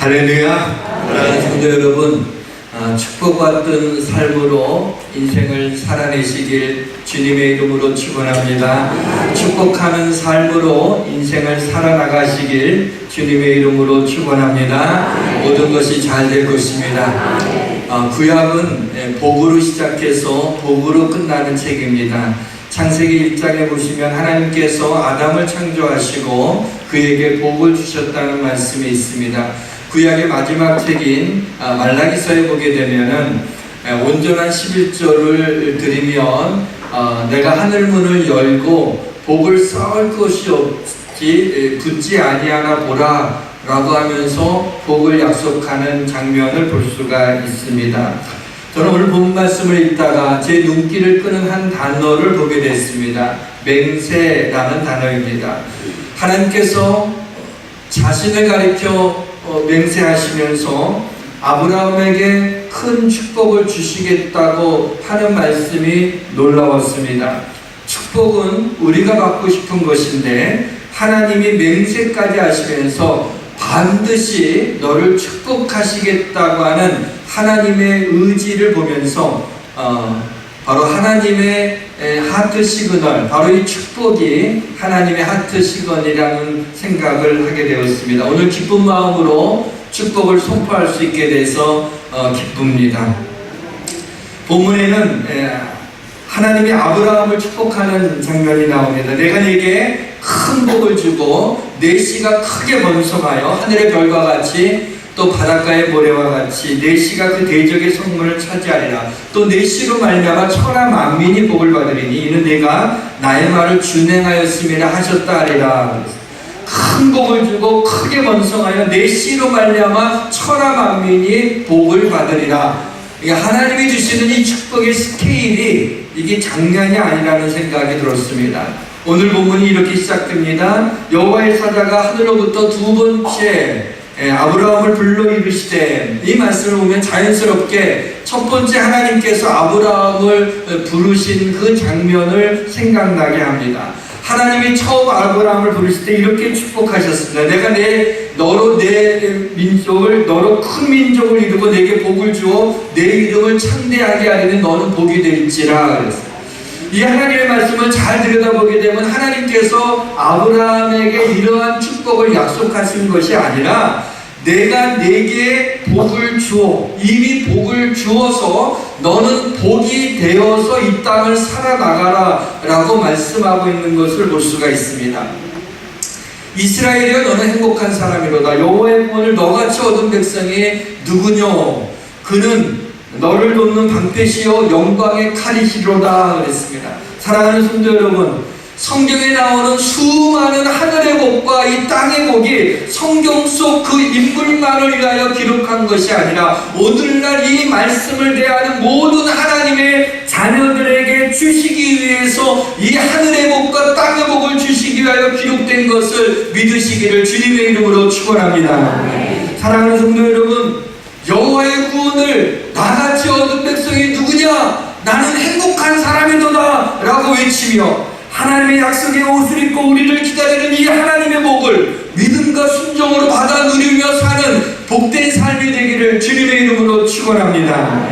할렐루야. 사랑하는 성도 여러분, 축복받던 삶으로 인생을 살아내시길 주님의 이름으로 축원합니다. 축복하는 삶으로 인생을 살아나가시길 주님의 이름으로 축원합니다. 모든 것이 잘 될 것입니다. 구약은 복으로 시작해서 복으로 끝나는 책입니다. 창세기 1장에 보시면 하나님께서 아담을 창조하시고 그에게 복을 주셨다는 말씀이 있습니다. 구약의 마지막 책인 말라기서에 보게 되면은 온전한 11조를 드리면 내가 하늘문을 열고 복을 쌓을 것이 없지 붙지 아니하나 보라 라고 하면서 복을 약속하는 장면을 볼 수가 있습니다. 저는 오늘 본 말씀을 읽다가 제 눈길을 끄는 한 단어를 보게 됐습니다. 맹세라는 단어입니다. 하나님께서 자신을 가리켜 맹세하시면서 아브라함에게 큰 축복을 주시겠다고 하는 말씀이 놀라웠습니다. 축복은 우리가 받고 싶은 것인데 하나님이 맹세까지 하시면서 반드시 너를 축복하시겠다고 하는 하나님의 의지를 보면서 바로 하나님의 하트 시그널, 바로 이 축복이 하나님의 하트 시그널이라는 생각을 하게 되었습니다. 오늘 기쁜 마음으로 축복을 선포할 수 있게 돼서 기쁩니다. 본문에는 하나님이 아브라함을 축복하는 장면이 나옵니다. 내가 네게 큰 복을 주고 내 씨가 크게 번성하여 하늘의 별과 같이 또 바닷가의 모래와 같이 내 씨가 그 대적의 성문을 차지하리라. 또 내 씨로 말미암아 천하 만민이 복을 받으리니 이는 내가 나의 말을 준행하였음이라 하셨다 하리라. 큰 복을 주고 크게 번성하여 내 씨로 말미암아 천하 만민이 복을 받으리라. 하나님이 주시는 이 축복의 스케일이 이게 장난이 아니라는 생각이 들었습니다. 오늘 본문이 이렇게 시작됩니다. 여호와의 사자가 하늘로부터 두 번째 아브라함을 불러 이르시되, 이 말씀을 보면 자연스럽게 첫 번째 하나님께서 아브라함을 부르신 그 장면을 생각나게 합니다. 하나님이 처음 아브라함을 부르실 때 이렇게 축복하셨습니다. 내가 너로 내 민족을, 너로 큰 민족을 이루고 내게 복을 주어 내 이름을 창대하게 하리니 너는 복이 될지라 그랬어요. 이 하나님의 말씀을 잘 들여다보게 되면 하나님께서 아브라함에게 이러한 축복을 약속하신 것이 아니라 내가 내게 복을 주어, 이미 복을 주어서 너는 복이 되어서 이 땅을 살아나가라 라고 말씀하고 있는 것을 볼 수가 있습니다. 이스라엘이여 너는 행복한 사람이로다. 여호와의 구원을 너같이 얻은 백성이 누구뇨? 그는 너를 돕는 방패시여 영광의 칼이시로다 그랬습니다. 사랑하는 성도 여러분, 성경에 나오는 수많은 하늘의 복과 이 땅의 복이 성경 속 그 인물만을 위하여 기록한 것이 아니라 오늘날 이 말씀을 대하는 모든 하나님의 자녀들에게 주시기 위해서 이 하늘의 복과 땅의 복을 주시기 위하여 기록된 것을 믿으시기를 주님의 이름으로 축원합니다. 사랑하는 성도 여러분, 여호와의 구원을 나같이 얻은 백성이 누구냐? 나는 행복한 사람이도다 라고 외치며 하나님의 약속의 옷을 입고 우리를 기다리는 이 하나님의 복을 믿음과 순종으로 받아 누리며 사는 복된 삶이 되기를 주님의 이름으로 축원합니다.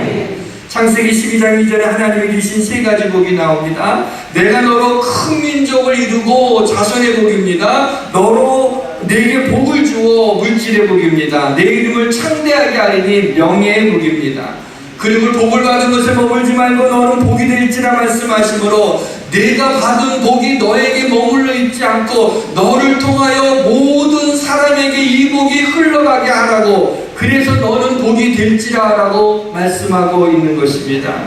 창세기 12장 2절에 하나님이 주신 세 가지 복이 나옵니다. 내가 너로 큰 민족을 이루고 자손의 복입니다. 너로 내게 복을 주어 물질의 복입니다. 내 이름을 창대하게 하리니 명예의 복입니다. 그리고 복을 받은 것에 머물지 말고 너는 복이 될지라 말씀하시므로 내가 받은 복이 너에게 머물러 있지 않고 너를 통하여 모든 사람에게 이 복이 흘러가게 하라고, 그래서 너는 복이 될지라 라고 말씀하고 있는 것입니다.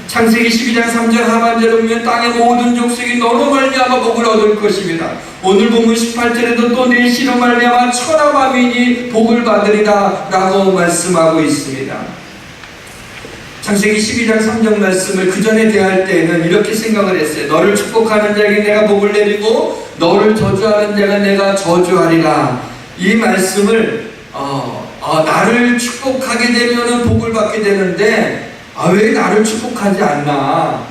창세기 12장 3절 하반절에 보면 땅의 모든 족속이 너로 말미암아 복을 얻을 것입니다. 오늘 본문 18절에도 또 내 씨로 말미암아 천하 만민이 복을 받으리라 라고 말씀하고 있습니다. 창세기 12장 3절 말씀을 그 전에 대할 때에는 이렇게 생각을 했어요. 너를 축복하는 자에게 내가 복을 내리고 너를 저주하는 자가 내가 저주하리라. 이 말씀을 나를 축복하게 되면 복을 받게 되는데 왜 나를 축복하지 않나?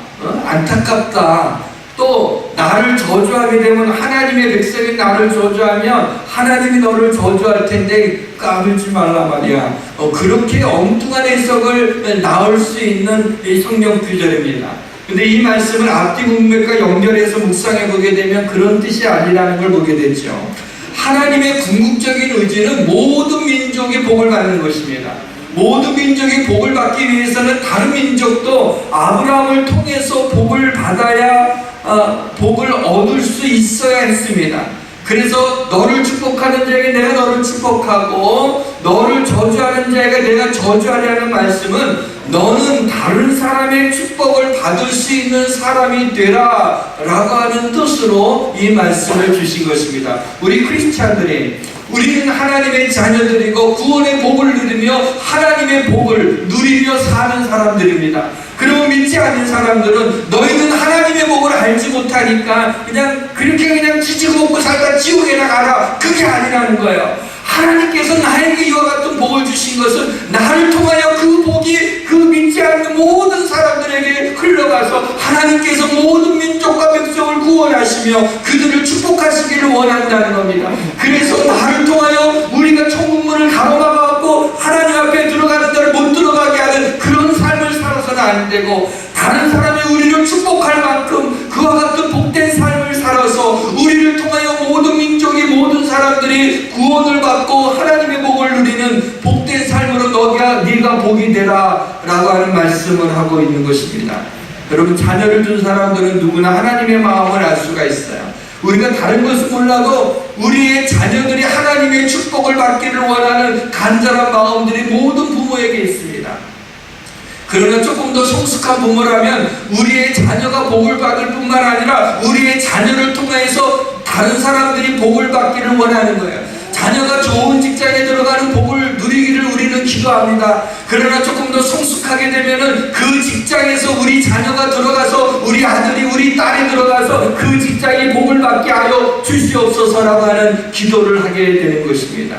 안타깝다. 또 나를 저주하게 되면, 하나님의 백성이 나를 저주하면 하나님이 너를 저주할 텐데 까불지 말라 말이야. 그렇게 엉뚱한 해석을 낳을 수 있는 이 성경 구절입니다. 근데 이 말씀을 앞뒤 문맥과 연결해서 묵상해 보게 되면 그런 뜻이 아니라는 걸 보게 되죠. 하나님의 궁극적인 의지는 모든 민족이 복을 받는 것입니다. 모든 민족이 복을 받기 위해서는 다른 민족도 아브라함을 통해서 복을 받아야 복을 얻을 수 있어야 했습니다. 그래서 너를 축복하는 자에게 내가 너를 축복하고 너를 저주하는 자에게 내가 저주하려는 말씀은 너는 다른 사람의 축복을 받을 수 있는 사람이 되라 라고 하는 뜻으로 이 말씀을 주신 것입니다. 우리 크리스찬들이, 우리는 하나님의 자녀들이고 구원의 복을 누리며 하나님의 복을 누리며 사는 사람들입니다. 그리고 믿지 않는 사람들은 너희는 하나님의 복을 알지 못하니까 그렇게 그냥 지지고 먹고 살다 지옥에 나가라, 그게 아니라는 거예요. 하나님께서 나에게 이와 같은 복을 주신 것은 나를 통하여 그 복이 그 믿지 않는 모든 사람들에게 흘러가서 하나님께서 모든 민족과 백성을 구원하시며 그들을 축복하시기를 원한다는 겁니다. 그래서 나를 통하여 우리가 천국문을 가로막아갖고 하나님 앞에 들어가는 데를 못 들어가게 하는 그런 삶을 살아서는 안 되고, 다른 사람이 우리를 축복할 만큼 그와 같은 복된 삶을 살아서 우리를 통하여 모든 민족이, 모든 사람들이 구원을 받고 하나님의 복을 누리는 복된 삶으로 네가 복이 되라 라고 하는 말씀을 하고 있는 것입니다. 여러분, 자녀를 둔 사람들은 누구나 하나님의 마음을 알 수가 있어요. 우리가 다른 것은 몰라도 우리의 자녀들이 하나님의 축복을 받기를 원하는 간절한 마음들이 모든 부모에게 있습니다. 그러나 조금 더 성숙한 부모라면 우리의 자녀가 복을 받을 뿐만 아니라 우리의 자녀를 통해서 다른 사람들이 복을 받기를 원하는 거예요. 자녀가 좋은 직장에 들어가는 복을 누리기를 우리는 기도합니다. 그러나 조금 더 성숙하게 되면은 그 직장에서 우리 자녀가 들어가서, 우리 아들이, 우리 딸이 들어가서 그 직장이 복을 받게 하여 주시옵소서라고 하는 기도를 하게 되는 것입니다.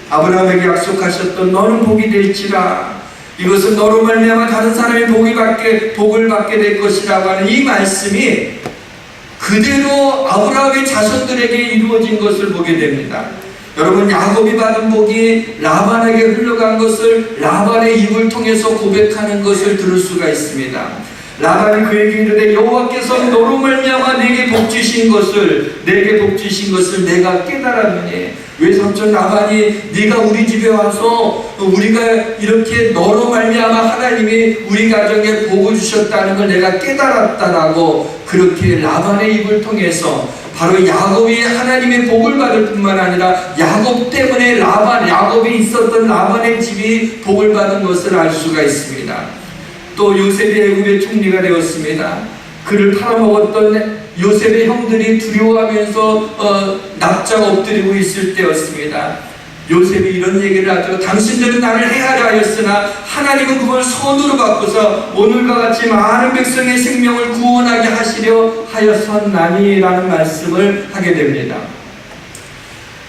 아브라함에게 약속하셨던 너는 복이 될지라, 이것은 너로 말미암아 다른 사람이 복을 받게 될 것이라고 하는 이 말씀이 그대로 아브라함의 자손들에게 이루어진 것을 보게 됩니다. 여러분, 야곱이 받은 복이 라반에게 흘러간 것을 라반의 입을 통해서 고백하는 것을 들을 수가 있습니다. 라반이 그에게 이르되 여호와께서 너로 말미암아 내게 복 주신 것을 내가 깨달았느니, 외삼촌 라반이 네가 우리 집에 와서 우리가 이렇게 너로 말미암아 하나님이 우리 가정에 복을 주셨다는 걸 내가 깨달았다라고 그렇게 라반의 입을 통해서 바로 야곱이 하나님의 복을 받을 뿐만 아니라 야곱 때문에 야곱이 있었던 라반의 집이 복을 받은 것을 알 수가 있습니다. 또 요셉이 애굽의 총리가 되었습니다. 그를 팔아먹었던 요셉의 형들이 두려워하면서 납작 엎드리고 있을 때였습니다. 요셉이 이런 얘기를 하죠. 당신들은 나를 해하려 하였으나 하나님은 그걸 선으로 바꾸서 오늘과 같이 많은 백성의 생명을 구원하게 하시려 하였었나니 라는 말씀을 하게 됩니다.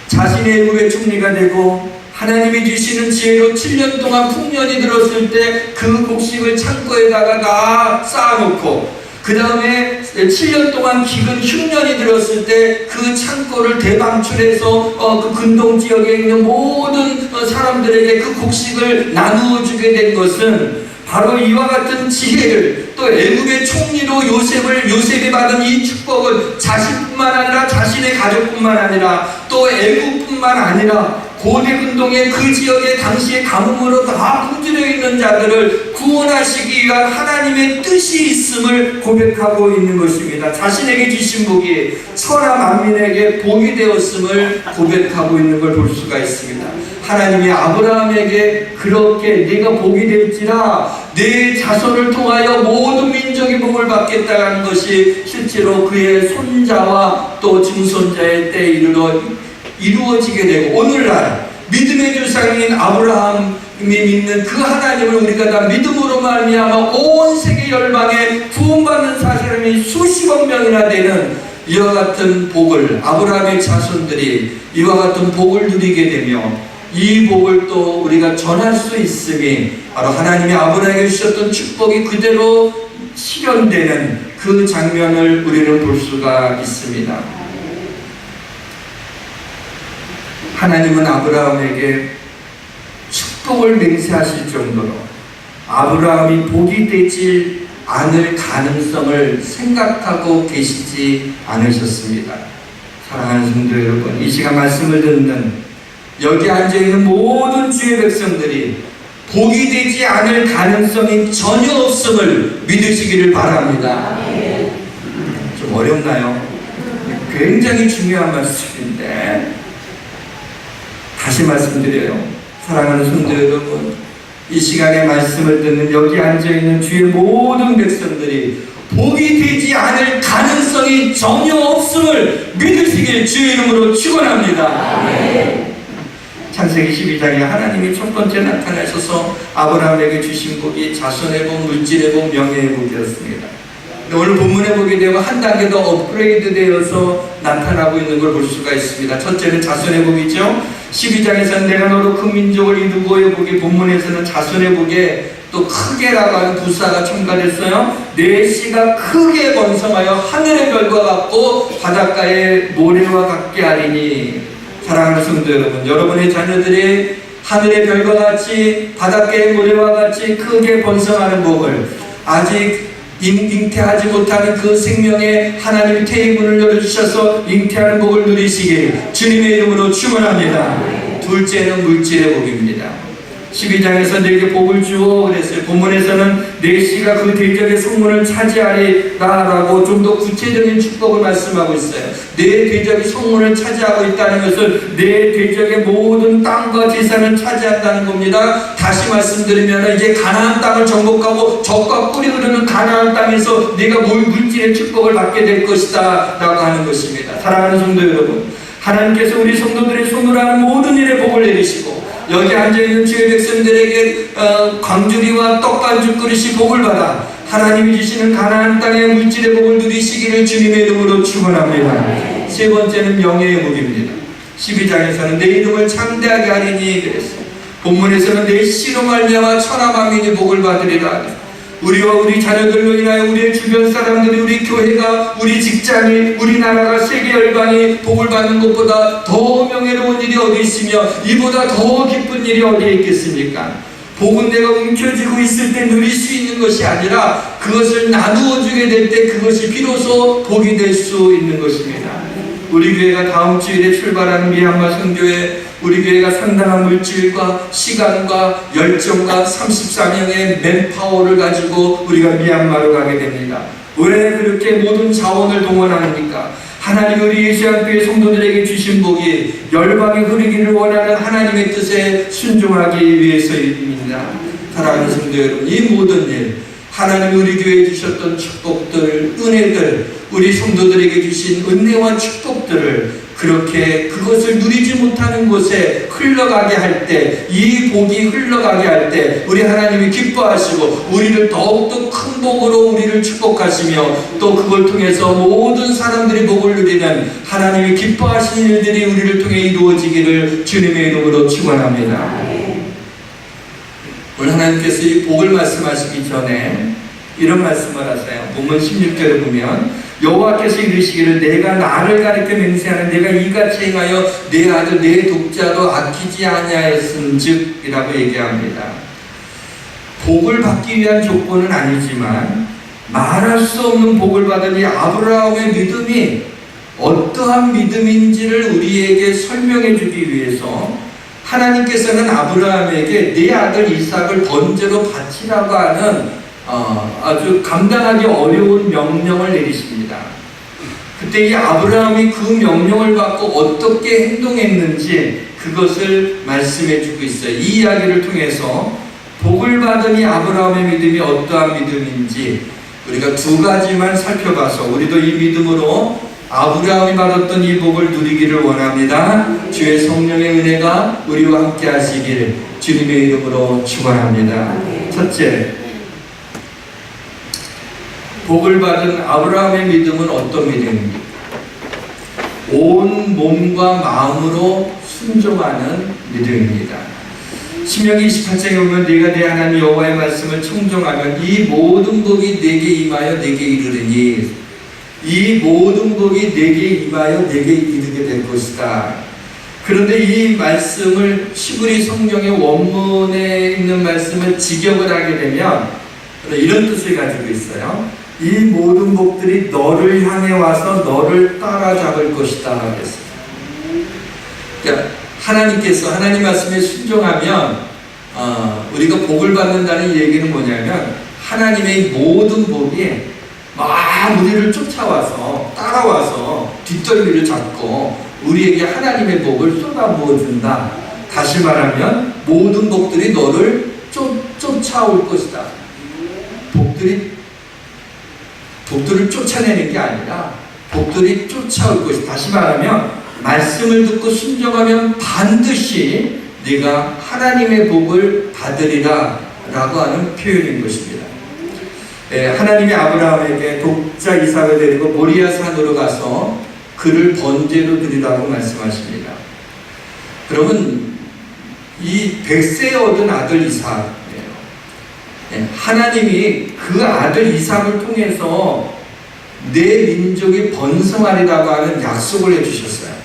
자신의 애굽의 총리가 되고 하나님이 주시는 지혜로 7년 동안 풍년이 들었을 때 그 곡식을 창고에다가 다 쌓아놓고, 그 다음에 7년 동안 기근 흉년이 들었을 때 그 창고를 대방출해서 그 근동 지역에 있는 모든 사람들에게 그 곡식을 나누어 주게 된 것은 바로 이와 같은 지혜를, 또 애굽의 총리로 요셉이 받은 이 축복은 자신뿐만 아니라 자신의 가족뿐만 아니라 또 애굽뿐만 아니라 고대 근동의 그 지역의 당시의 가뭄으로 다 굶주려 있는 자들을 구원하시기 위한 하나님의 뜻이 있음을 고백하고 있는 것입니다. 자신에게 주신 복이 천하 만민에게 복이 되었음을 고백하고 있는 걸 볼 수가 있습니다. 하나님이 아브라함에게 그렇게 네가 복이 될지라 내 자손을 통하여 모든 민족이 복을 받겠다는 것이 실제로 그의 손자와 또 증손자의 때에 이루어지게 되고, 오늘날 믿음의 조상인 아브라함이 믿는 그 하나님을 우리가 다 믿음으로 말미암아 온 세계 열방에 구원받는 사람이 수십억 명이나 되는 이와 같은 복을, 아브라함의 자손들이 이와 같은 복을 누리게 되며 이 복을 또 우리가 전할 수 있음이 바로 하나님이 아브라함에게 주셨던 축복이 그대로 실현되는 그 장면을 우리는 볼 수가 있습니다. 하나님은 아브라함에게 축복을 맹세하실 정도로 아브라함이 복이 되지 않을 가능성을 생각하고 계시지 않으셨습니다. 사랑하는 성도 여러분, 이 시간 말씀을 듣는 여기 앉아있는 모든 주의 백성들이 복이 되지 않을 가능성이 전혀 없음을 믿으시기를 바랍니다. 좀 어렵나요? 굉장히 중요한 말씀인데 다시 말씀드려요. 사랑하는 성도 여러분, 이 시간에 말씀을 듣는 여기 앉아있는 주의 모든 백성들이 복이 되지 않을 가능성이 전혀 없음을 믿으시길 주의 이름으로 축원합니다. 창세기 12장에 하나님이 첫 번째 나타나셔서 아브라함에게 주신 복이 자손의 복, 물질의 복, 명예의 복이었습니다. 오늘 본문에 보게 되면 한 단계 더 업그레이드 되어서 나타나고 있는 걸 볼 수가 있습니다. 첫째는 자손의 복이죠. 12장에서는 내가 너로 큰 민족을 이루고의 복이, 본문에서는 자손의 복에 또 크게라고 하는 부사가 첨가됐어요. 내 씨가 크게 번성하여 하늘의 별과 같고 바닷가의 모래와 같게 하리니. 사랑하는 성도 여러분, 여러분의 자녀들이 하늘의 별과 같이 바닷가의 모래와 같이 크게 번성하는 복을, 아직 잉태하지 못하는 그 생명에 하나님이 태의문을 열어주셔서 잉태하는 복을 누리시길 주님의 이름으로 축원합니다. 둘째는 물질의 복입니다. 12장에서 내게 복을 주어 그랬어요. 본문에서는 내 씨가 그 대적의 성문을 차지하리라 라고 좀 더 구체적인 축복을 말씀하고 있어요. 내 대적이 성문을 차지하고 있다는 것은 내 대적의 모든 땅과 재산을 차지한다는 겁니다. 다시 말씀드리면 이제 가나안 땅을 정복하고 젖과 꿀이 흐르는 가나안 땅에서 네가 물질의 축복을 받게 될 것이다 라고 하는 것입니다. 사랑하는 성도 여러분, 하나님께서 우리 성도들의 손으로 하는 모든 일에 복을 내리시고 여기 앉아있는 주의 백성들에게 광주리와 떡반죽 그릇이 복을 받아 하나님이 주시는 가나안 땅의 물질의 복을 누리시기를 주님의 이름으로 축원합니다. 세 번째는 명예의 복입니다. 12장에서는 내 이름을 창대하게 하리니 그랬어요. 본문에서는 내 씨로 말미암아 천하 만민이 복을 받으리라. 우리와 우리 자녀들로 인하여 우리의 주변 사람들이, 우리 교회가, 우리 직장이, 우리나라가, 세계 열방이 복을 받는 것보다 더 명예로운 일이 어디 있으며 이보다 더 기쁜 일이 어디에 있겠습니까? 복은 내가 움켜쥐고 있을 때 누릴 수 있는 것이 아니라 그것을 나누어 주게 될 때 그것이 비로소 복이 될 수 있는 것입니다. 우리 교회가 다음 주일에 출발하는 미얀마 선교회, 우리 교회가 상당한 물질과 시간과 열정과 34명의 맨파워를 가지고 우리가 미얀마로 가게 됩니다. 왜 그렇게 모든 자원을 동원합니까? 하나님 우리 예수교회 성도들에게 주신 복이 열방에 흐르기를 원하는 하나님의 뜻에 순종하기 위해서입니다. 사랑하는 성도 여러분, 이 모든 일, 하나님이 우리 교회에 주셨던 축복들, 은혜들, 우리 성도들에게 주신 은혜와 축복들을 그렇게 그것을 누리지 못하는 곳에 흘러가게 할 때, 이 복이 흘러가게 할 때 우리 하나님이 기뻐하시고 우리를 더욱더 큰 복으로 우리를 축복하시며 또 그걸 통해서 모든 사람들이 복을 누리는 하나님이 기뻐하시는 일들이 우리를 통해 이루어지기를 주님의 이름으로 축원합니다. 오늘 하나님께서 이 복을 말씀하시기 전에 이런 말씀을 하세요. 본문 16절에 보면 여호와께서 이르시기를 내가 나를 가리켜 맹세하는 내가 이같이 행하여 내 아들 내 독자도 아끼지 아니하였은즉 이라고 얘기합니다. 복을 받기 위한 조건은 아니지만 말할 수 없는 복을 받은 이 아브라함의 믿음이 어떠한 믿음인지를 우리에게 설명해 주기 위해서 하나님께서는 아브라함에게 내 아들 이삭을 번제로 바치라고 하는 아주 감당하기 어려운 명령을 내리십니다. 그때 이 아브라함이 그 명령을 받고 어떻게 행동했는지 그것을 말씀해 주고 있어요. 이 이야기를 통해서 복을 받은 이 아브라함의 믿음이 어떠한 믿음인지 우리가 두 가지만 살펴봐서 우리도 이 믿음으로 아브라함이 받았던 이 복을 누리기를 원합니다. 주의 성령의 은혜가 우리와 함께 하시길 주님의 이름으로 축원합니다. 첫째, 복을 받은 아브라함의 믿음은 어떤 믿음입니까? 온 몸과 마음으로 순종하는 믿음입니다. 신명기 28장에 보면 네가 내 하나님 여호와의 말씀을 청종하면 이 모든 복이 내게 임하여 내게 이르리니, 이 모든 복이 내게 임하여 내게 이르게 될 것이다. 그런데 이 말씀을 히브리 성경의 원문에 있는 말씀을 직역을 하게 되면 이런 뜻을 가지고 있어요. 이 모든 복들이 너를 향해 와서 너를 따라잡을 것이다 그랬어요. 그러니까 하나님께서 하나님 말씀에 순종하면 우리가 복을 받는다는 얘기는 뭐냐면, 하나님의 모든 복이 막 우리를 쫓아와서 따라와서 뒷덜미를 잡고 우리에게 하나님의 복을 쏟아부어 준다. 다시 말하면 모든 복들이 너를 쫓아올 것이다. 복들을 쫓아내는 게 아니라 복들이 쫓아올 것이다. 다시 말하면 말씀을 듣고 순종하면 반드시 네가 하나님의 복을 받으리라 라고 하는 표현인 것입니다. 하나님이 아브라함에게 독자 이삭을 데리고 모리아 산으로 가서 그를 번제로 드리라고 말씀하십니다. 여러분, 이 100세에 얻은 아들 이삭이에요. 하나님이 그 아들 이삭을 통해서 내 민족이 번성하리라고 하는 약속을 해주셨어요.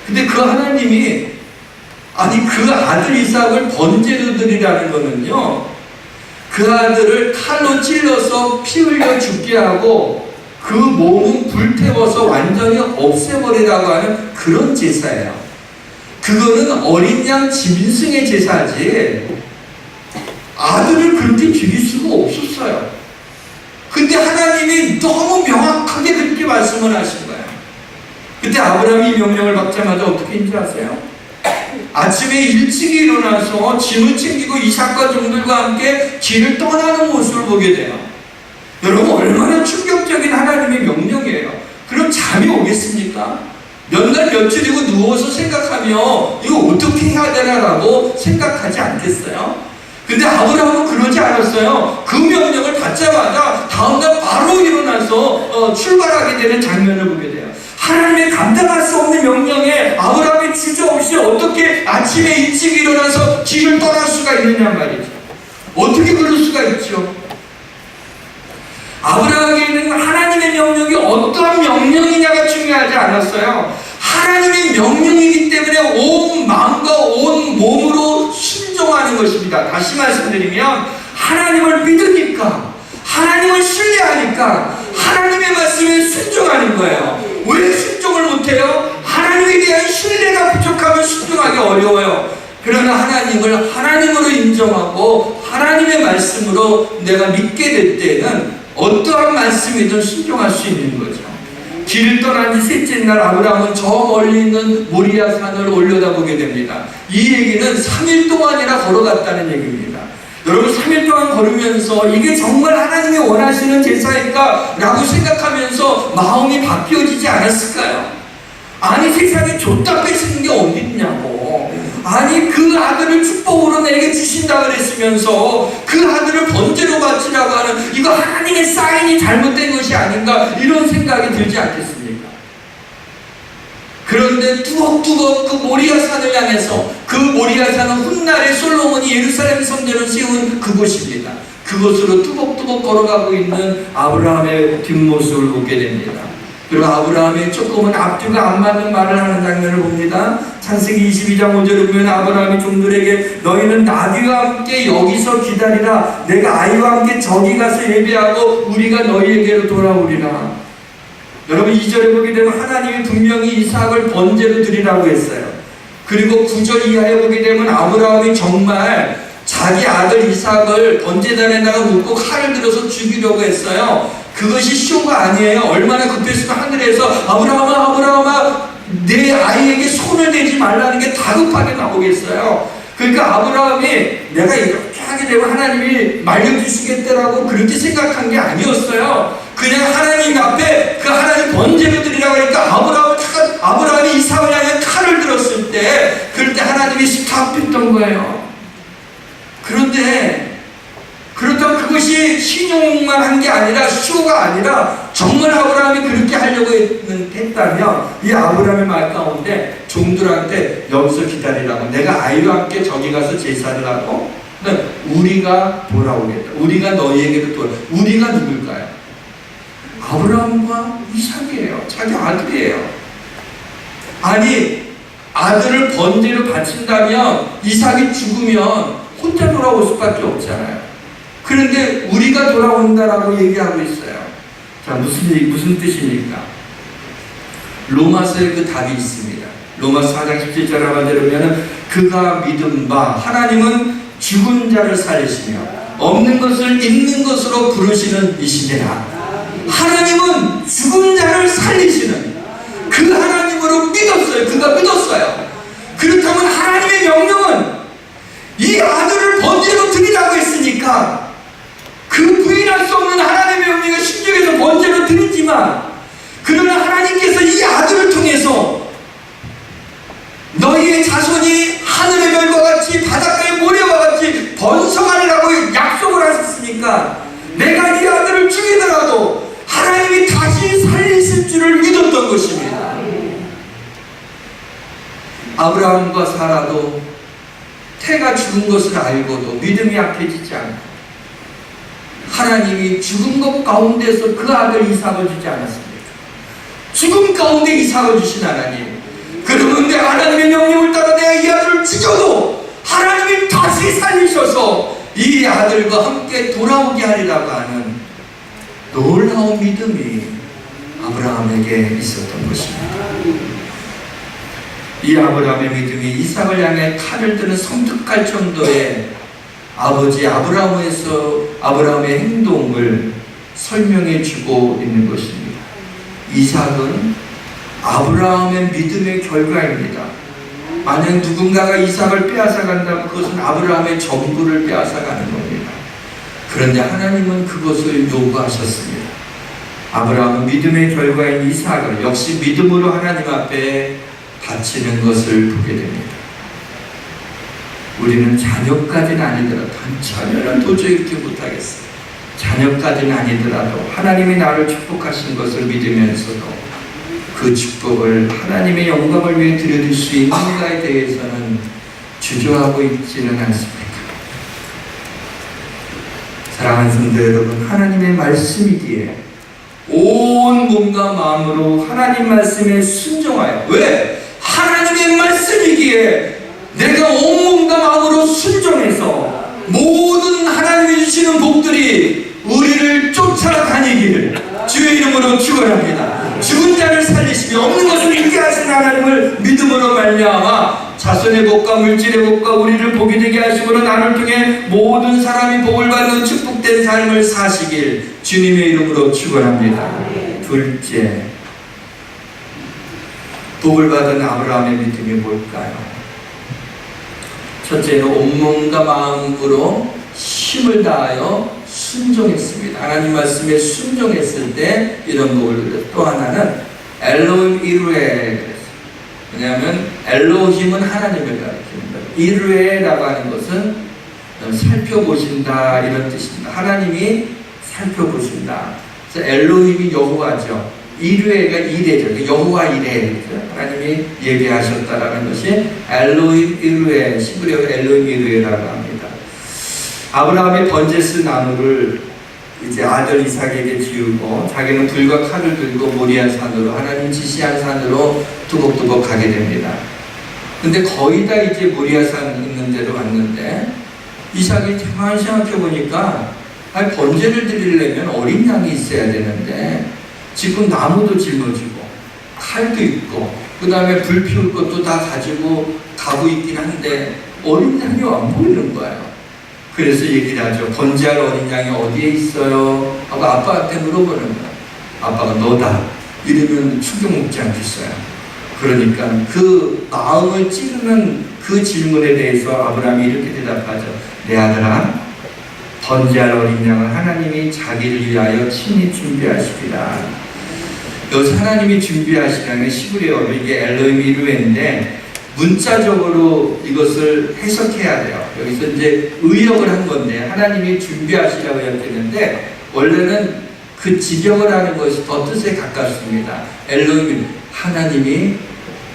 근데 그 하나님이 그 아들 이삭을 번제로 드리라는 거는요, 그 아들을 칼로 찔러서 피 흘려 죽게 하고 그 몸은 불태워서 완전히 없애버리라고 하는 그런 제사예요. 그거는 어린 양 짐승의 제사지 아들을 그렇게 죽일 수가 없었어요. 근데 하나님이 너무 명확하게 그렇게 말씀을 하신 거예요. 그때 아브라함이 명령을 받자마자 어떻게 했는지 아세요? 아침에 일찍 일어나서 짐을 챙기고 이삭과 종들과 함께 길을 떠나는 모습을 보게 돼요. 여러분, 얼마나 충격적인 하나님의 명령이에요. 그럼 잠이 오겠습니까? 몇 날 며칠이고 누워서 생각하며 이거 어떻게 해야 되나라고 생각하지 않겠어요? 근데 아브라함은 그러지 않았어요. 그 명령을 받자마자 다음날 바로 일어나서 출발하게 되는 장면을 보게 돼요. 하나님의 감당할 수 없는 명령에 아브라함이 주저없이 어떻게 아침에 일찍 일어나서 길을 떠날 수가 있느냐 말이죠. 어떻게 그럴 수가 있죠? 아브라함에게는 하나님의 명령이 어떠한 명령이냐가 중요하지 않았어요. 하나님의 명령이기 때문에 온 마음과 온 몸으로 순종하는 것입니다. 다시 말씀드리면 하나님을 믿으니까, 하나님을 신뢰하니까 하나님의 말씀에 순종하는 거예요. 왜 순종을 못해요? 하나님에 대한 신뢰가 부족하면 순종하기 어려워요. 그러나 하나님을 하나님으로 인정하고 하나님의 말씀으로 내가 믿게 될 때는 어떠한 말씀이든 순종할 수 있는 거죠. 길을 떠난 지 셋째 날 아브라함은 저 멀리 있는 모리아 산을 올려다보게 됩니다. 이 얘기는 3일 동안이나 걸어갔다는 얘기입니다. 여러분, 3일 동안 걸으면서 이게 정말 하나님이 원하시는 제사일까? 라고 생각하면서 마음이 바뀌어지지 않았을까요? 아니, 세상에 줬다 뺏는 게 어딨냐고. 아니, 그 아들을 축복으로 내게 주신다 그랬으면서 그 아들을 번제로 바치라고 하는 이거 하나님의 사인이 잘못된 것이 아닌가, 이런 생각이 들지 않겠습니까? 그런데 뚜벅뚜벅 그 모리아 산을 향해서, 그 모리아 산은 훗날에 솔로몬이 예루살렘 성전을 세운 그곳입니다. 그곳으로 뚜벅뚜벅 걸어가고 있는 아브라함의 뒷모습을 보게 됩니다. 그리고 아브라함이 조금은 앞뒤가 안 맞는 말을 하는 장면을 봅니다. 창세기 22장 5절에 보면 아브라함이 종들에게 너희는 나귀와 함께 여기서 기다리라. 내가 아이와 함께 저기 가서 예배하고 우리가 너희에게로 돌아오리라. 여러분, 2절에 보게 되면 하나님이 분명히 이삭을 번제로 드리라고 했어요. 그리고 9절 이하에 보게 되면 아브라함이 정말 자기 아들 이삭을 번제단에다가 묻고 칼을 들어서 죽이려고 했어요. 그것이 쇼가 아니에요. 얼마나 급했으면 하늘에서 아브라함아, 아브라함아, 내 아이에게 손을 대지 말라는 게 다급하게 나오겠어요. 그러니까 아브라함이 내가 이렇게 하게 되면 하나님이 말려주시겠다라고 그렇게 생각한 게 아니었어요. 그냥 하나님 앞에 그 하나님 번제로 드리라고 하니까 아브라함이 이삭을 향해 칼을 들었을 때, 그럴 때 하나님이 스탑했던 거예요. 그런데 그렇다면 그것이 신용만 한 게 아니라, 쇼가 아니라 정말 아브라함이 그렇게 하려고 했다면 이 아브라함의 말 가운데 종들한테 여기서 기다리라고, 내가 아이와 함께 저기 가서 제사를 하고 우리가 돌아오겠다. 우리가 너희에게도 돌아. 우리가 누굴까요? 아브라함과 이삭이에요. 자기 아들이에요. 아니, 아들을 번제로 바친다면 이삭이 죽으면 혼자 돌아올 수밖에 없잖아요. 그런데 우리가 돌아온다라고 얘기하고 있어요. 자, 무슨 뜻입니까? 로마서에 그 답이 있습니다. 로마서 4장 17절 하반대로면 그가 믿은 바 하나님은 죽은 자를 살리시며 없는 것을 있는 것으로 부르시는 이시니라. 하나님은 죽은 자를 살리시는 그 하나님으로 믿었어요. 그가 믿었어요. 그렇다면 하나님의 명령은 이 아들을 번제로 드리라고 했으니까 그 부인할 수 없는 하나님의 명령을 신중에서 번제로 드리지만, 그러나 하나님께서 이 아들을 통해서 너희의 자손이 하늘의 별과 같이 바닷가의 모래와 같이 번성하리라고 약속을 하셨으니까 내가 이 아들을 죽이더라도 하나님이 다시 살리실 줄을 믿었던 것입니다. 아브라함과 사라도 태가 죽은 것을 알고도 믿음이 약해지지 않고 하나님이 죽은 것 가운데서 그 아들 이삭을 주지 않았습니까? 죽음 가운데 이삭을 주신 하나님, 그런데 하나님의 명령을 따라 내가 이 아들을 죽여도 하나님이 다시 살리셔서 이 아들과 함께 돌아오게 하리라고 하는 놀라운 믿음이 아브라함에게 있었던 것입니다. 이 아브라함의 믿음이 이삭을 향해 칼을 드는 섬뜩할 정도의 아버지 아브라함의 행동을 설명해 주고 있는 것입니다. 이삭은 아브라함의 믿음의 결과입니다. 만약 누군가가 이삭을 빼앗아간다면 그것은 아브라함의 전부를 빼앗아가는 겁니다. 그런데 하나님은 그것을 요구하셨습니다. 아브라함은 믿음의 결과인 이삭을 역시 믿음으로 하나님 앞에 바치는 것을 보게 됩니다. 우리는 자녀까지는 아니더라도, 자녀는 도저히 그렇게 못하겠어요. 자녀까지는 아니더라도 하나님이 나를 축복하신 것을 믿으면서도 그 축복을 하나님의 영광을 위해 드려줄 수 있는가에 대해서는 주저하고 있지는 않습니까? 사랑하는 성도 여러분, 하나님의 말씀이기에 온 몸과 마음으로 하나님 말씀에 순종하여, 왜? 하나님의 말씀이기에 내가 온 몸과 마음으로 순종해서 모든 하나님이 주시는 복들이 우리를 쫓아다니기를 주의 이름으로 축원합니다. 죽은 자를 살리시며 없는 것을 있게 하신 하나님을 믿음으로 말미암아 자손의 복과 물질의 복과 우리를 복이 되게 하시므로 나를 통해 모든 사람이 복을 받는 축복된 삶을 사시길 주님의 이름으로 축원합니다. 둘째, 복을 받은 아브라함의 믿음이 뭘까요? 첫째는 온몸과 마음으로 힘을 다하여 순종했습니다. 하나님 말씀에 순종했을 때 이런 복을 누렸어요. 또 하나는 엘로힘 이루에 그랬어요. 왜냐하면 엘로힘은 하나님을 가리키는 거예요. 이루에라고 하는 것은 살펴보신다 이런 뜻입니다. 하나님이 살펴보신다. 그래서 엘로힘이 여호와죠. 이루에가 이레죠. 여호와 이레. 하나님이 예배하셨다라는 것이 엘로힘 이루에, 시브리어 엘로힘 이루에라고 합니다. 아브라함이 번제스 나무를 이제 아들 이삭에게 지우고 자기는 불과 칼을 들고 모리아 산으로, 하나님 지시한 산으로 두벅두벅 가게 됩니다. 근데 거의 다 이제 모리아 산 있는 데로 왔는데 이삭이 가만히 생각해 보니까 번제를 드리려면 어린 양이 있어야 되는데 지금 나무도 짊어지고 칼도 있고 그 다음에 불 피울 것도 다 가지고 가고 있긴 한데 어린 양이 안 보이는 거예요. 그래서 얘기를 하죠. 번제할 어린 양이 어디에 있어요? 하고 아빠한테 물어보는 거예요. 아빠가 너다 이러면 충격 먹지 않겠어요? 그러니까 그 마음을 찌르는 그 질문에 대해서 아브라함이 이렇게 대답하죠. 내 아들아, 번제할 어린 양을 하나님이 자기를 위하여 친히 준비하시리라. 여기서 하나님이 준비하시라는 시브리어로 이게 엘로힘 이루에인데 문자적으로 이것을 해석해야 돼요. 여기서 이제 의역을 한 건데 하나님이 준비하시라고 이렇게 했는데 원래는 그 지경을 하는 것이 더 뜻에 가깝습니다. 엘로힘, 하나님이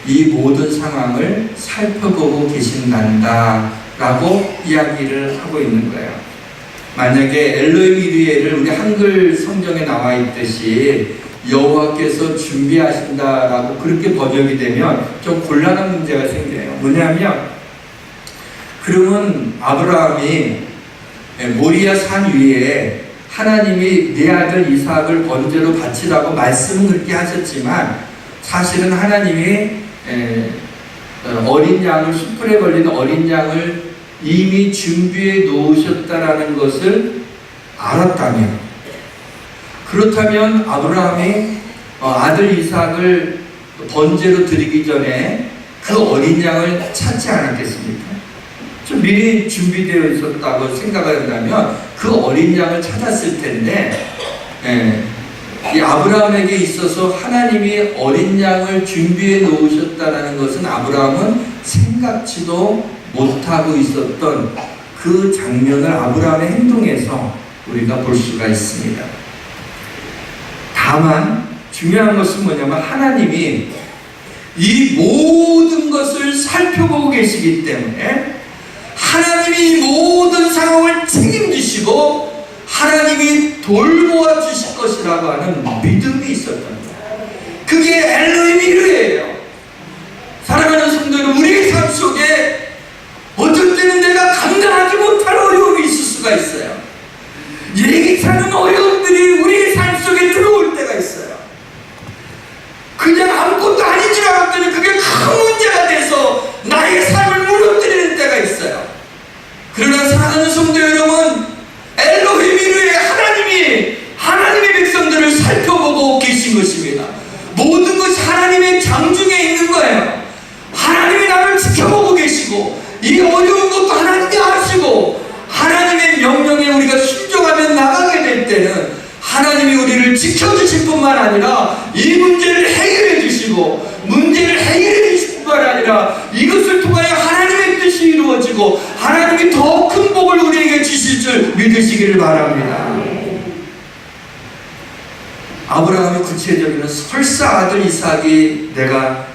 이 모든 상황을 살펴보고 계신단다 라고 이야기를 하고 있는 거예요. 만약에 엘로힘 이르에를 우리 한글 성경에 나와 있듯이 여호와께서 준비하신다라고 그렇게 번역이 되면 좀 곤란한 문제가 생겨요. 뭐냐면 그러면 아브라함이 모리아 산 위에 하나님이 내 아들 이삭을 번제로 바치라고 말씀은 그렇게 하셨지만 사실은 하나님이 어린 양을, 숯불에 걸린 어린 양을 이미 준비해 놓으셨다라는 것을 알았다면, 그렇다면 아브라함이 아들 이삭을 번제로 드리기 전에 그 어린 양을 찾지 않았겠습니까? 좀 미리 준비되어 있었다고 생각을 한다면 그 어린 양을 찾았을 텐데, 이 아브라함에게 있어서 하나님이 어린 양을 준비해 놓으셨다는 것은 아브라함은 생각지도 못하고 있었던 그 장면을 아브라함의 행동에서 우리가 볼 수가 있습니다. 다만 중요한 것은 뭐냐면 하나님이 이 모든 것을 살펴보고 계시기 때문에 하나님이 이 모든 상황을 책임지시고 하나님이 돌보아 주실 것이라고 하는 믿음이 있었던 거예요. 그게 엘로힘 이르예요. 사랑하는 성도 여러분, 우리의 삶 속에 어떤 때는 내가 감당하지 못할 어려움이 있을 수가 있어요. 예기치 않은 어려움들이 우리의 삶 속에 들어올 때가 있어요. 그냥 아무것도 아닌 줄 알았더니 그게 큰 문제가 돼서 나의 삶을 무너뜨리는 때가 있어요. 그러나 사랑하는 성도 여러분, 엘로힘 이르에 하나님의 백성들을 살펴보고 계신 것입니다. 모든 것이 하나님의 장중에 있는 거예요. 하나님이 나를 지켜보고 계시고 이 어려운 것도 하나님이 아시고 하나님의 명령에 우리가 순종하며 나가게 될 때는 하나님이 우리를 지켜주실 뿐만 아니라 이 문제를 해결해 주시고 문제를 해결해 주실 뿐만 아니라 이것을 통하여 하나님의 뜻이 이루어지고 하나님이 더 큰 복을 우리에게 주실 줄 믿으시기를 바랍니다. 아브라함의 구체적인 설사 아들 이삭이 내가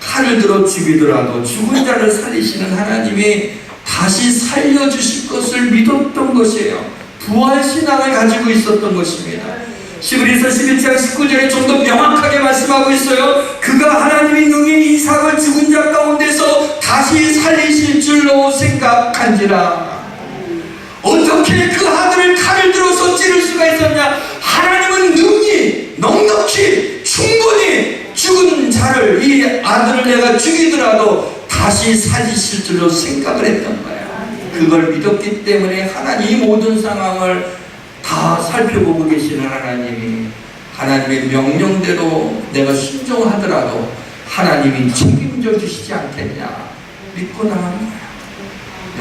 칼을 들어 죽이더라도 죽은 자를 살리시는 하나님이 다시 살려주실 것을 믿었던 것이에요. 부활신앙을 가지고 있었던 것입니다. 히브리서 11장 19절에 좀 더 명확하게 말씀하고 있어요. 그가 하나님이 능히 이삭을 죽은 자 가운데서 다시 살리실 줄로 생각한지라. 어떻게 그 아들을 칼을 들어서 찌를 수가 있었냐? 하나님은 능히 넉넉히 충분히 죽은 자를, 이 아들을 내가 죽이더라도 다시 살리실 줄로 생각을 했던 거예요. 그걸 믿었기 때문에 하나님 모든 상황을 다 살펴보고 계시는 하나님이 하나님의 명령대로 내가 순종하더라도 하나님이 책임져 주시지 않겠냐 믿고 나간 거예요.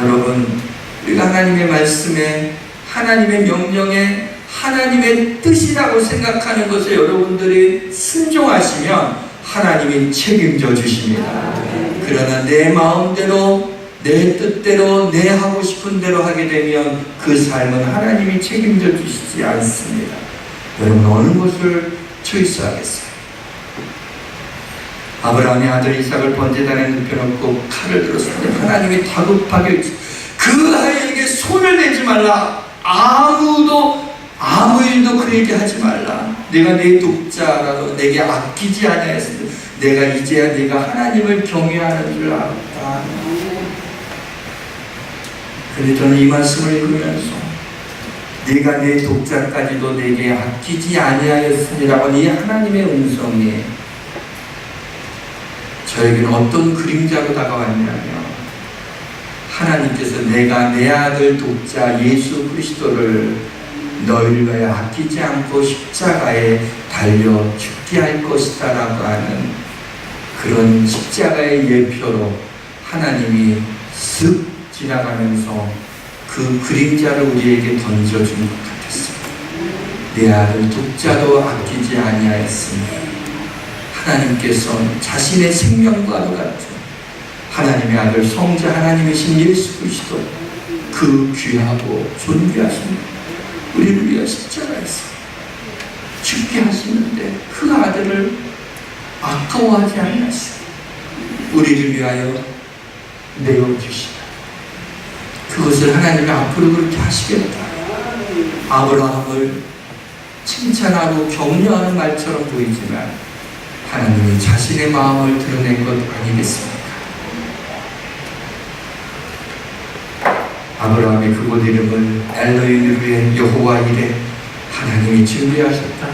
여러분, 우리가 하나님의 말씀에, 하나님의 명령에 하나님의 뜻이라고 생각하는 것에 여러분들이 순종하시면 하나님이 책임져 주십니다. 그러나 내 마음대로, 내 뜻대로, 내 하고 싶은 대로 하게 되면 그 삶은 하나님이 책임져 주시지 않습니다. 여러분, 어느 것을 초이스하겠어요? 아브라함의 아들 이삭을 번제단에 눕혀놓고 칼을 들었을 때 하나님이 다급하게 그 아이에게 손을 대지 말라. 아무 일도 그에게 하지 말라. 내가 내 독자라도 내게 아끼지 아니하였으니 내가 이제야 네가 하나님을 경외하는 줄 알았다. 그런데 저는 이 말씀을 읽으면서 네가 내 독자까지도 내게 아끼지 아니하였으니라고 이 하나님의 음성이 저에게는 어떤 그림자로 다가왔냐면 하나님께서 내가 내 아들 독자 예수 그리스도를 너희를 위하여 아끼지 않고 십자가에 달려 죽게 할 것이다 라고 하는 그런 십자가의 예표로 하나님이 쓱 지나가면서 그 그림자를 우리에게 던져준 것 같았습니다. 내 아들 독자도 아끼지 아니하였으니 하나님께서 자신의 생명과도 같은 하나님의 아들 성자 하나님이신 예수 그리스도 그 귀하고 존귀하신 우리를 위하여 십자가에서 죽게 하시는데 그 아들을 아까워하지 않으셨어요. 우리를 위하여 내어주시다. 그것을 하나님이 앞으로 그렇게 하시겠다. 아브라함을 칭찬하고 격려하는 말처럼 보이지만 하나님이 자신의 마음을 드러낸 것 아니겠습니까? 아브라함의 그곳 이름을 엘로힘 여호와 이레, 하나님이 준비하셨다,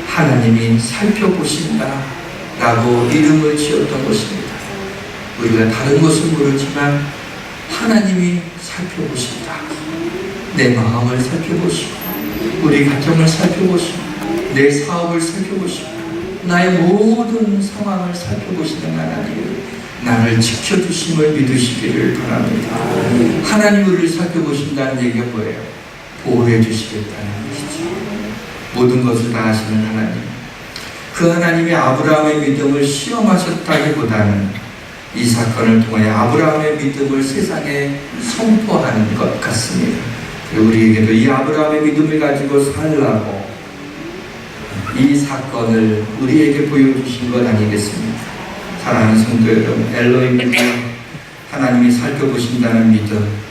하나님이 살펴보신다 라고 이름을 지었던 것입니다. 우리가 다른 것은 모르지만 하나님이 살펴보신다. 내 마음을 살펴보시고 우리 가정을 살펴보시고 내 사업을 살펴보시고 나의 모든 상황을 살펴보시는 하나님이 나를 지켜주심을 믿으시기를 바랍니다. 하나님 우리를 살펴보신다는 얘기가 뭐예요? 보호해 주시겠다는 것이죠. 모든 것을 다 아시는 하나님, 그 하나님이 아브라함의 믿음을 시험하셨다기보다는 이 사건을 통해 아브라함의 믿음을 세상에 선포하는 것 같습니다. 우리에게도 이 아브라함의 믿음을 가지고 살라고 이 사건을 우리에게 보여주신 것 아니겠습니까? 사랑하는 성도 여러분, 엘로힘 믿음, 하나님이 살펴보신다는 믿음,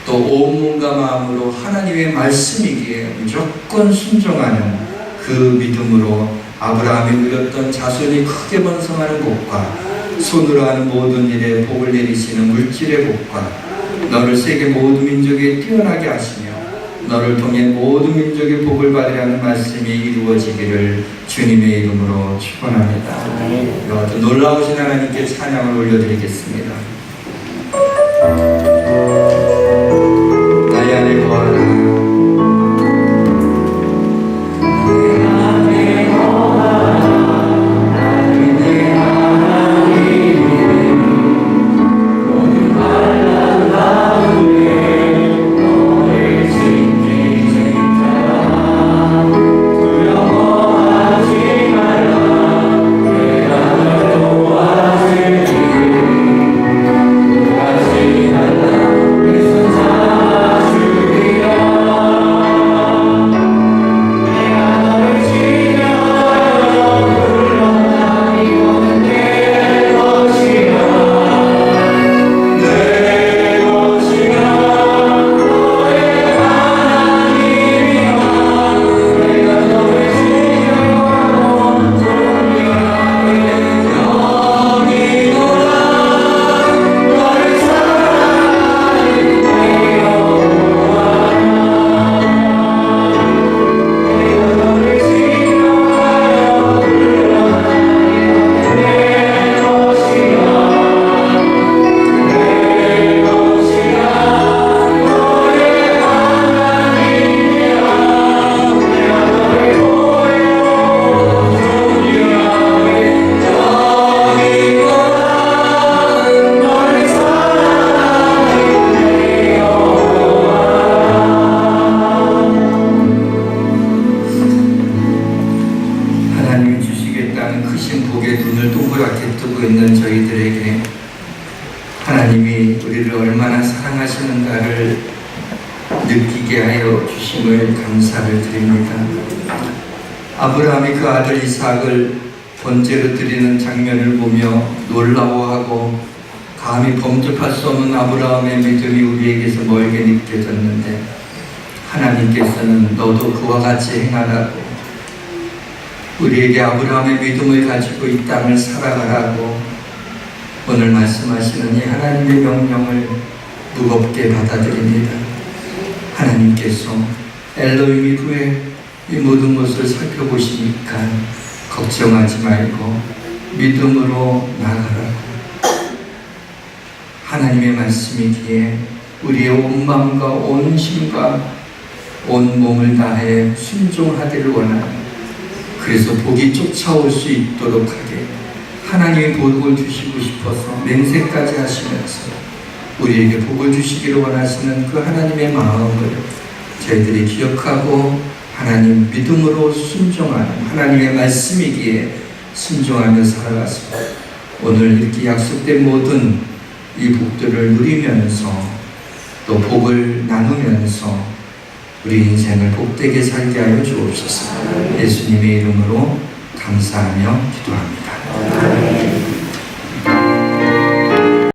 또 온 몸과 마음으로 하나님의 말씀이기에 무조건 순종하는 그 믿음으로 아브라함이 누렸던 자손이 크게 번성하는 복과 손으로 하는 모든 일에 복을 내리시는 물질의 복과 너를 세계 모든 민족에 뛰어나게 하시며 너를 통해 모든 민족의 복을 받으라는 말씀이 이루어지기를 주님의 이름으로 축원합니다. 아주 놀라우신 하나님께 찬양을 올려드리겠습니다. 나의 안에 거하라. 하나님이 우리를 얼마나 사랑하시는가를 느끼게 하여 주심을 감사를 드립니다. 아브라함이 그 아들 이삭을 번제로 드리는 장면을 보며 놀라워하고 감히 범접할 수 없는 아브라함의 믿음이 우리에게서 멀게 느껴졌는데, 하나님께서는 너도 그와 같이 행하라고 우리에게 아브라함의 믿음을 가지고 이 땅을 살아가라고 오늘 말씀하시는 이 하나님의 명령을 무겁게 받아들입니다. 하나님께서 엘로힘 이후에 이 모든 것을 살펴보시니까 걱정하지 말고 믿음으로 나아가라고, 하나님의 말씀이기에 우리의 온 마음과 온 힘과 온 몸을 다해 순종하기를 원하는, 그래서 복이 쫓아올 수 있도록 하게 하나님이 복을 주시고 싶어서 맹세까지 하시면서 우리에게 복을 주시기를 원하시는 그 하나님의 마음을 저희들이 기억하고 하나님 믿음으로 순종하는, 하나님의 말씀이기에 순종하며 살아가서 오늘 이렇게 약속된 모든 이 복들을 누리면서 또 복을 나누면서 우리 인생을 복되게 살게 하여 주옵소서. 예수님의 이름으로 감사하며 기도합니다.